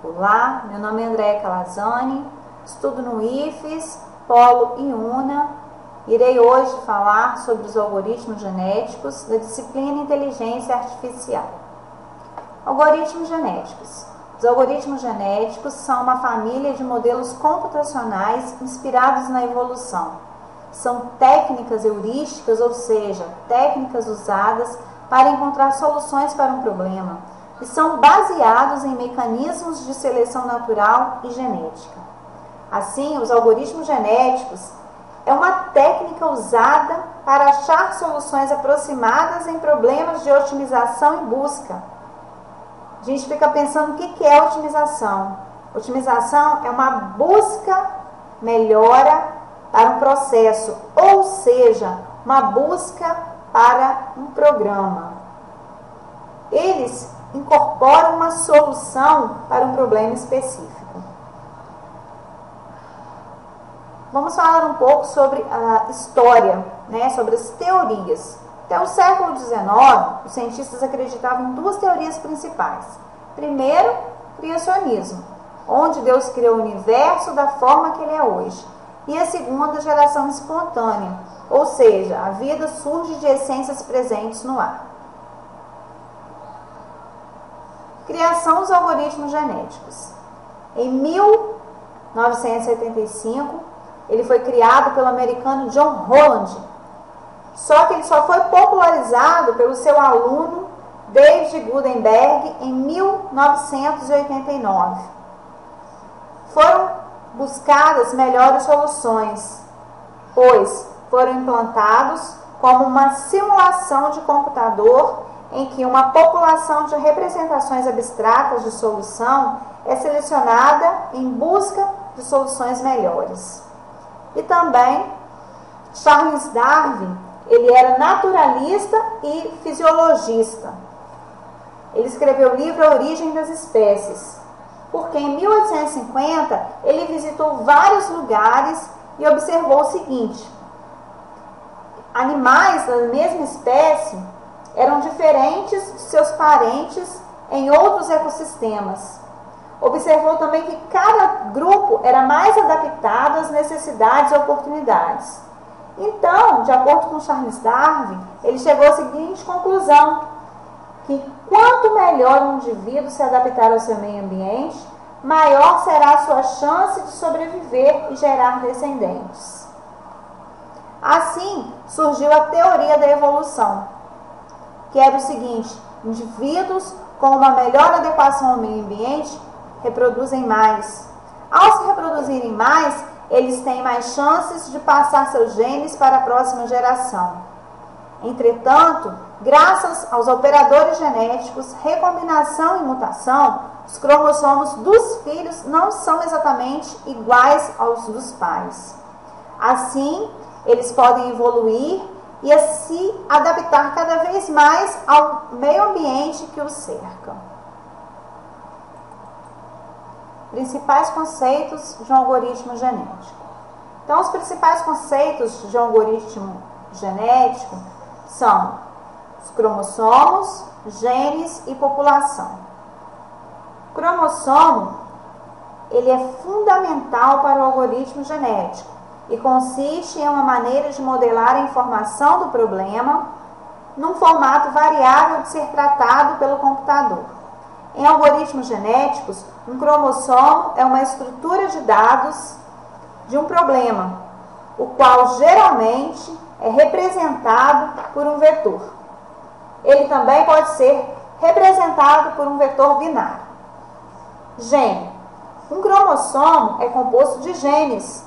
Olá, meu nome é Andréa Calazani, estudo no IFES, Polo e UNA. Irei hoje falar sobre os algoritmos genéticos da disciplina Inteligência Artificial. Algoritmos genéticos. Os algoritmos genéticos são uma família de modelos computacionais inspirados na evolução. São técnicas heurísticas, ou seja, técnicas usadas para encontrar soluções para um problema, e são baseados em mecanismos de seleção natural e genética. Assim, os algoritmos genéticos é uma técnica usada para achar soluções aproximadas em problemas de otimização e busca. A gente fica pensando o que é otimização. Otimização é uma busca melhora para um processo, ou seja, uma busca para um programa. Eles incorporam uma solução para um problema específico. Vamos falar um pouco sobre a história, sobre as teorias. Até o século XIX, os cientistas acreditavam em duas teorias principais. Primeiro, criacionismo, onde Deus criou o universo da forma que ele é hoje. E a segunda, geração espontânea, ou seja, a vida surge de essências presentes no ar. Criação dos algoritmos genéticos. Em 1985, ele foi criado pelo americano John Holland. Só que ele só foi popularizado pelo seu aluno David Gutenberg em 1989. Foram buscadas melhores soluções, pois foram implantados como uma simulação de computador em que uma população de representações abstratas de solução é selecionada em busca de soluções melhores. E também, Charles Darwin, ele era naturalista e fisiologista. Ele escreveu o livro A Origem das Espécies, porque em 1850 ele visitou vários lugares e observou o seguinte: animais da mesma espécie eram diferentes de seus parentes em outros ecossistemas. Observou também que cada grupo era mais adaptado às necessidades e oportunidades. Então, de acordo com Charles Darwin, ele chegou à seguinte conclusão: que quanto melhor um indivíduo se adaptar ao seu meio ambiente, maior será a sua chance de sobreviver e gerar descendentes. Assim, surgiu a teoria da evolução, que era o seguinte: indivíduos com uma melhor adequação ao meio ambiente reproduzem mais. Ao se reproduzirem mais, eles têm mais chances de passar seus genes para a próxima geração. Entretanto, graças aos operadores genéticos, recombinação e mutação, os cromossomos dos filhos não são exatamente iguais aos dos pais. Assim, eles podem evoluir e a se adaptar cada vez mais ao meio ambiente que os cerca. Principais conceitos de um algoritmo genético. Então, os principais conceitos de um algoritmo genético são os cromossomos, genes e população. O cromossomo, ele é fundamental para o algoritmo genético e consiste em uma maneira de modelar a informação do problema num formato variável de ser tratado pelo computador. Em algoritmos genéticos, um cromossomo é uma estrutura de dados de um problema, o qual geralmente é representado por um vetor. Ele também pode ser representado por um vetor binário. Gene. Um cromossomo é composto de genes,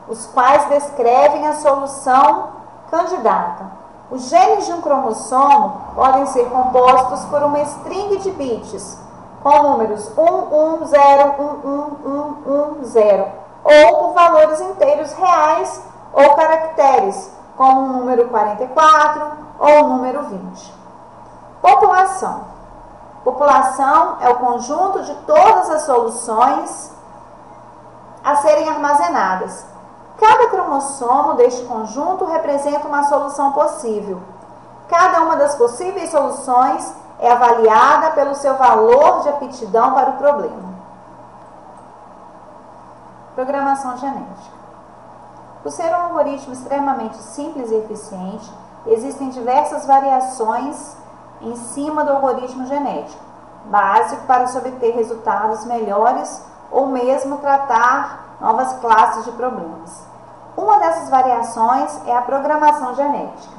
os quais descrevem a solução candidata. Os genes de um cromossomo podem ser compostos por uma string de bits, com números 1101111, ou por valores inteiros reais ou caracteres, como o número 44 ou o número 20. População. População é o conjunto de todas as soluções a serem armazenadas. Cada cromossomo deste conjunto representa uma solução possível. Cada uma das possíveis soluções é avaliada pelo seu valor de aptidão para o problema. Programação genética. Por ser um algoritmo extremamente simples e eficiente, existem diversas variações em cima do algoritmo genético, básico para se obter resultados melhores ou mesmo tratar novas classes de problemas. Uma dessas variações é a programação genética.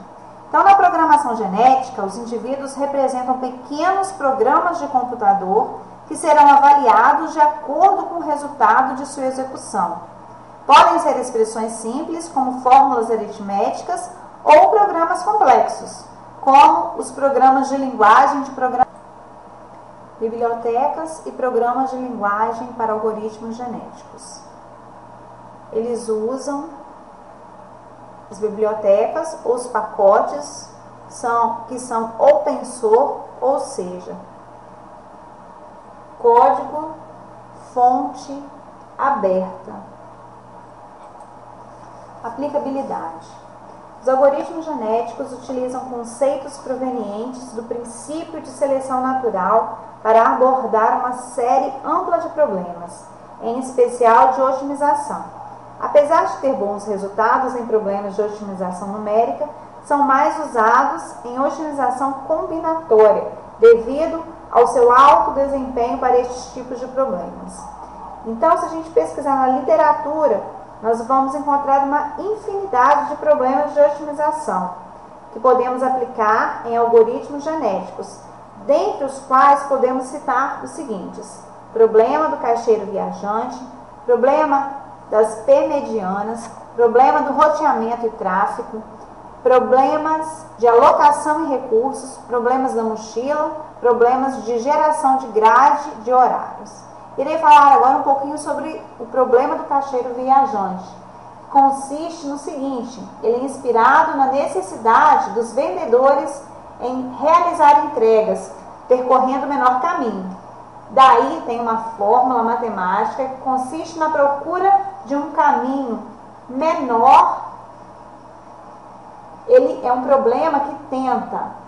Então, na programação genética, os indivíduos representam pequenos programas de computador que serão avaliados de acordo com o resultado de sua execução. Podem ser expressões simples, como fórmulas aritméticas, ou programas complexos, como os programas de linguagem de bibliotecas e programas de linguagem para algoritmos genéticos. Eles usam as bibliotecas ou os pacotes que são open source, ou seja, código fonte aberta. Aplicabilidade. Os algoritmos genéticos utilizam conceitos provenientes do princípio de seleção natural para abordar uma série ampla de problemas, em especial de otimização. Apesar de ter bons resultados em problemas de otimização numérica, são mais usados em otimização combinatória, devido ao seu alto desempenho para estes tipos de problemas. Então, se a gente pesquisar na literatura, nós vamos encontrar uma infinidade de problemas de otimização que podemos aplicar em algoritmos genéticos, dentre os quais podemos citar os seguintes: problema do caixeiro viajante, problema das p-medianas, problema do roteamento e tráfego, problemas de alocação e recursos, problemas da mochila, problemas de geração de grade de horários. Irei falar agora um pouquinho sobre o problema do caixeiro viajante. Consiste no seguinte: ele é inspirado na necessidade dos vendedores em realizar entregas, percorrendo o menor caminho. Daí tem uma fórmula matemática que consiste na procura de um caminho menor. Ele é um problema que tenta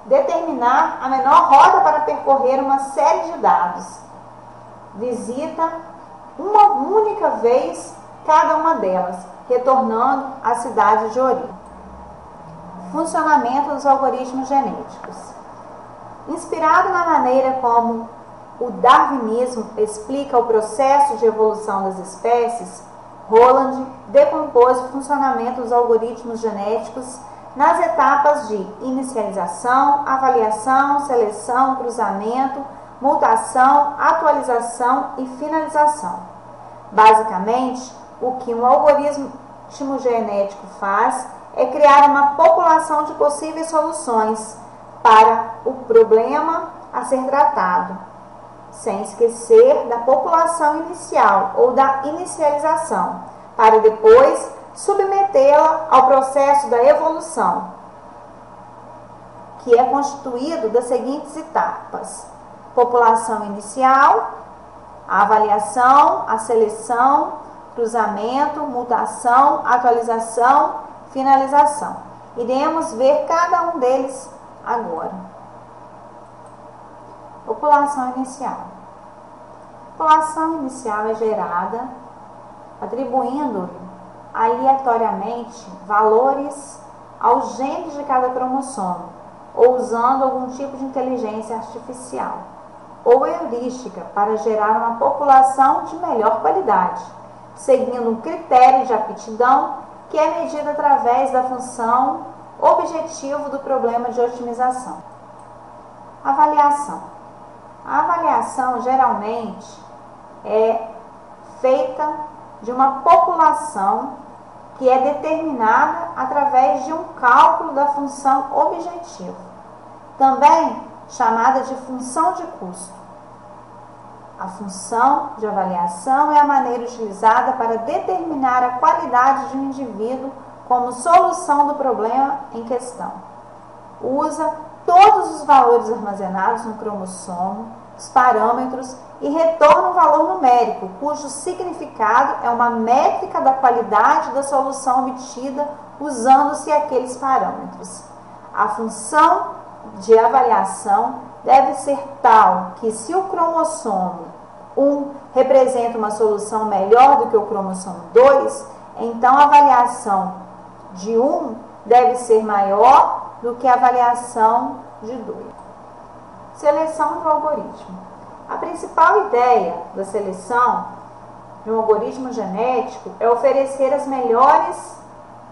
determinar a menor rota para percorrer uma série de dados. Visita uma única vez cada uma delas, retornando à cidade de origem. Funcionamento dos algoritmos genéticos. Inspirado na maneira como o darwinismo explica o processo de evolução das espécies, Holland decompôs o funcionamento dos algoritmos genéticos nas etapas de inicialização, avaliação, seleção, cruzamento, mutação, atualização e finalização. Basicamente, o que um algoritmo genético faz é criar uma população de possíveis soluções para o problema a ser tratado, sem esquecer da população inicial ou da inicialização, para depois submetê-la ao processo da evolução, que é constituído das seguintes etapas: população inicial, a avaliação, a seleção, cruzamento, mutação, atualização, finalização. Iremos ver cada um deles agora. População inicial. A população inicial é gerada atribuindo-lhe aleatoriamente valores aos genes de cada cromossomo, ou usando algum tipo de inteligência artificial ou heurística para gerar uma população de melhor qualidade, seguindo um critério de aptidão que é medido através da função objetivo do problema de otimização. Avaliação. A avaliação geralmente é feita de uma população que é determinada através de um cálculo da função objetivo, também chamada de função de custo. A função de avaliação é a maneira utilizada para determinar a qualidade de um indivíduo como solução do problema em questão. Usa todos os valores armazenados no cromossomo, os parâmetros, e retorna um valor numérico, cujo significado é uma métrica da qualidade da solução obtida usando-se aqueles parâmetros. A função de avaliação deve ser tal que, se o cromossomo 1 representa uma solução melhor do que o cromossomo 2, então a avaliação de 1 deve ser maior do que a avaliação de 2. Seleção do algoritmo. A principal ideia da seleção de um algoritmo genético é oferecer aos melhores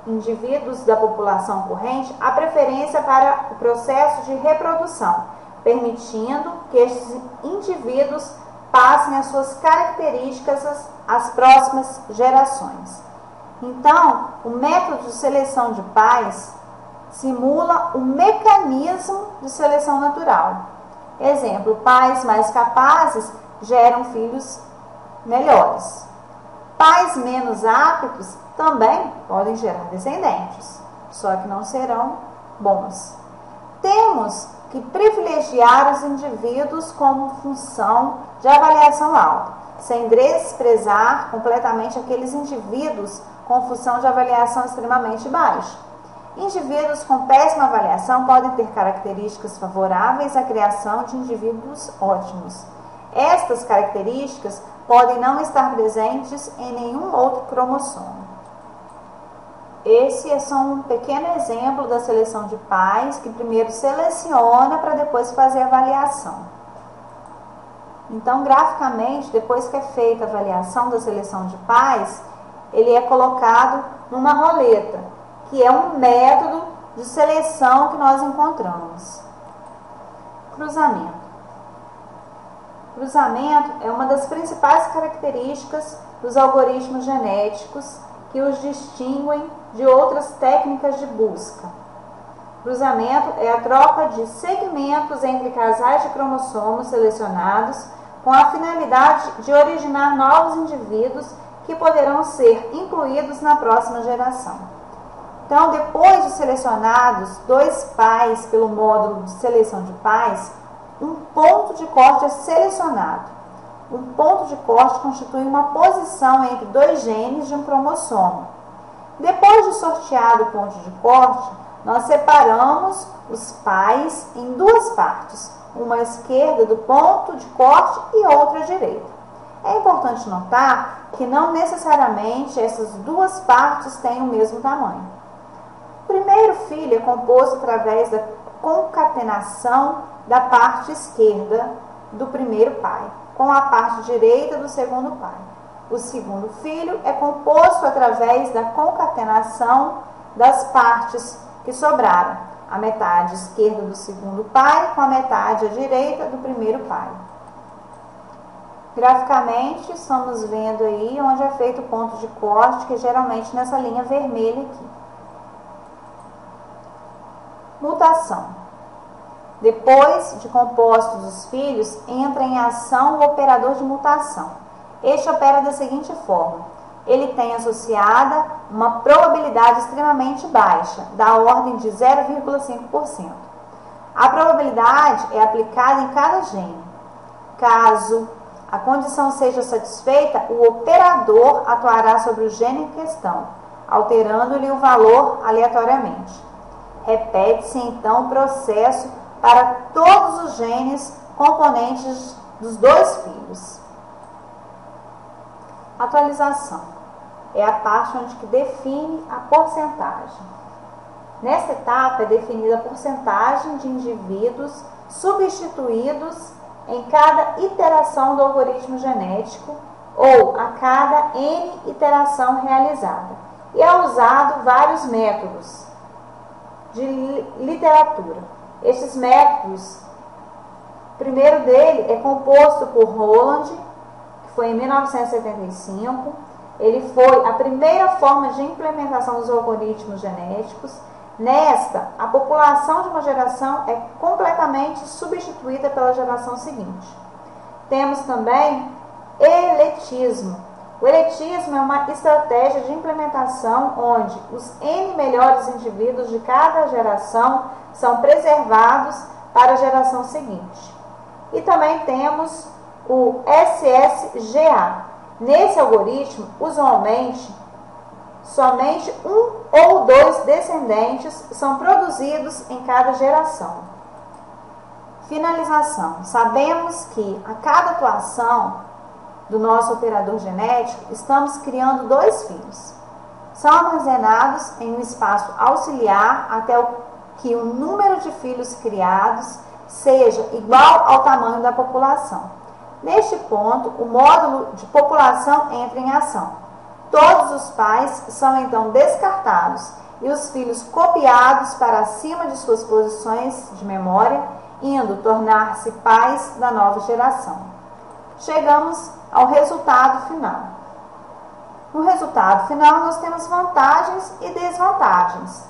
indivíduos da população corrente a preferência para o processo de reprodução, permitindo que estes indivíduos passem as suas características às próximas gerações. Então, o método de seleção de pais simula o mecanismo de seleção natural. Exemplo, pais mais capazes geram filhos melhores. Pais menos aptos também podem gerar descendentes, só que não serão bons. Temos que privilegiar os indivíduos como função de avaliação alta, sem desprezar completamente aqueles indivíduos com função de avaliação extremamente baixa. Indivíduos com péssima avaliação podem ter características favoráveis à criação de indivíduos ótimos. Estas características podem não estar presentes em nenhum outro cromossomo. Esse é só um pequeno exemplo da seleção de pais, que primeiro seleciona para depois fazer a avaliação. Então, graficamente, depois que é feita a avaliação da seleção de pais, ele é colocado numa roleta, que é um método de seleção que nós encontramos. Cruzamento. Cruzamento é uma das principais características dos algoritmos genéticos que os distinguem de outras técnicas de busca. Cruzamento é a troca de segmentos entre casais de cromossomos selecionados com a finalidade de originar novos indivíduos que poderão ser incluídos na próxima geração. Então, depois de selecionados 2 pais pelo módulo de seleção de pais, um ponto de corte é selecionado. Um ponto de corte constitui uma posição entre 2 genes de um cromossomo. Depois de sorteado o ponto de corte, nós separamos os pais em 2 partes, uma à esquerda do ponto de corte e outra à direita. É importante notar que não necessariamente essas 2 partes têm o mesmo tamanho. O primeiro filho é composto através da concatenação da parte esquerda do primeiro pai com a parte direita do segundo pai. O segundo filho é composto através da concatenação das partes que sobraram, a metade esquerda do segundo pai com a metade à direita do primeiro pai. Graficamente, estamos vendo aí onde é feito o ponto de corte, que é geralmente nessa linha vermelha aqui. Mutação. Depois de compostos os filhos, entra em ação o operador de mutação. Este opera da seguinte forma: ele tem associada uma probabilidade extremamente baixa, da ordem de 0,5%. A probabilidade é aplicada em cada gene. Caso a condição seja satisfeita, o operador atuará sobre o gene em questão, alterando-lhe o valor aleatoriamente. Repete-se então o processo para todos os genes componentes dos 2 filhos. Atualização é a parte onde que define a porcentagem. Nesta etapa é definida a porcentagem de indivíduos substituídos em cada iteração do algoritmo genético ou a cada N iteração realizada. E é usado vários métodos de literatura. Estes métodos, o primeiro dele é composto por Holland, que foi em 1975. Ele foi a primeira forma de implementação dos algoritmos genéticos. Nesta, a população de uma geração é completamente substituída pela geração seguinte. Temos também eletismo. O eletismo é uma estratégia de implementação onde os N melhores indivíduos de cada geração são preservados para a geração seguinte. E também temos o SSGA. Nesse algoritmo, usualmente, somente 1 ou 2 descendentes são produzidos em cada geração. Finalização. Sabemos que a cada atuação do nosso operador genético, estamos criando 2 filhos. São armazenados em um espaço auxiliar até que o número de filhos criados seja igual ao tamanho da população. Neste ponto, o módulo de população entra em ação. Todos os pais são então descartados e os filhos copiados para acima de suas posições de memória, indo tornar-se pais da nova geração. Chegamos ao resultado final. No resultado final, nós temos vantagens e desvantagens.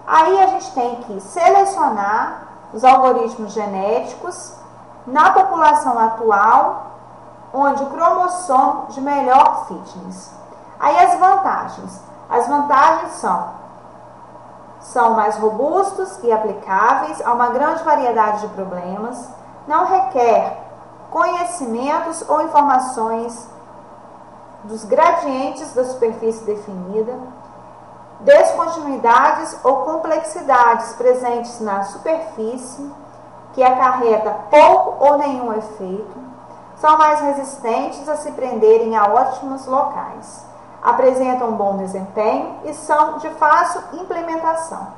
Aí a gente tem que selecionar os algoritmos genéticos na população atual, onde o cromossomo de melhor fitness. Aí as vantagens. As vantagens são mais robustos e aplicáveis a uma grande variedade de problemas, não requer conhecimentos ou informações dos gradientes da superfície definida, descontinuidades ou complexidades presentes na superfície, que acarreta pouco ou nenhum efeito, são mais resistentes a se prenderem a ótimos locais, apresentam bom desempenho e são de fácil implementação.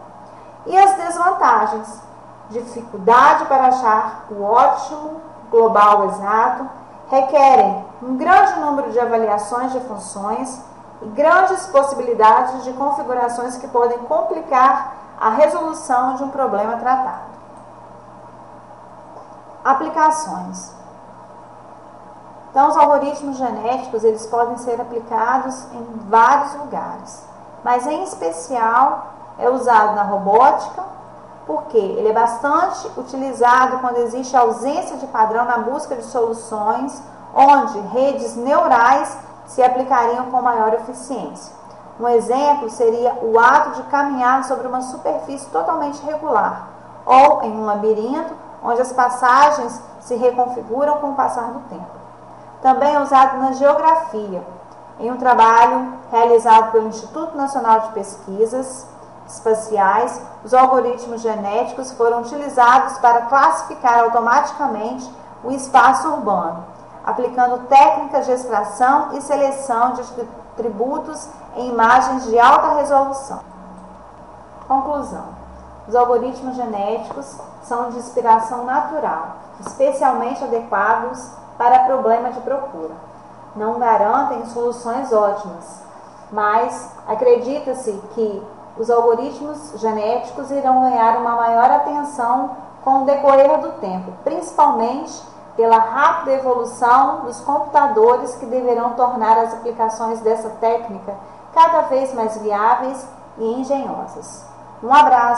E as desvantagens? Dificuldade para achar o ótimo global exato, requerem um grande número de avaliações de funções e grandes possibilidades de configurações que podem complicar a resolução de um problema tratado. Aplicações. Então, os algoritmos genéticos, eles podem ser aplicados em vários lugares, mas em especial é usado na robótica, porque ele é bastante utilizado quando existe ausência de padrão na busca de soluções, onde redes neurais se aplicariam com maior eficiência. Um exemplo seria o ato de caminhar sobre uma superfície totalmente regular, ou em um labirinto, onde as passagens se reconfiguram com o passar do tempo. Também é usado na geografia, em um trabalho realizado pelo Instituto Nacional de Pesquisas Espaciais, os algoritmos genéticos foram utilizados para classificar automaticamente o espaço urbano, aplicando técnicas de extração e seleção de atributos em imagens de alta resolução. Conclusão: os algoritmos genéticos são de inspiração natural, especialmente adequados para problema de procura. Não garantem soluções ótimas, mas acredita-se que os algoritmos genéticos irão ganhar uma maior atenção com o decorrer do tempo, principalmente pela rápida evolução dos computadores, que deverão tornar as aplicações dessa técnica cada vez mais viáveis e engenhosas. Um abraço!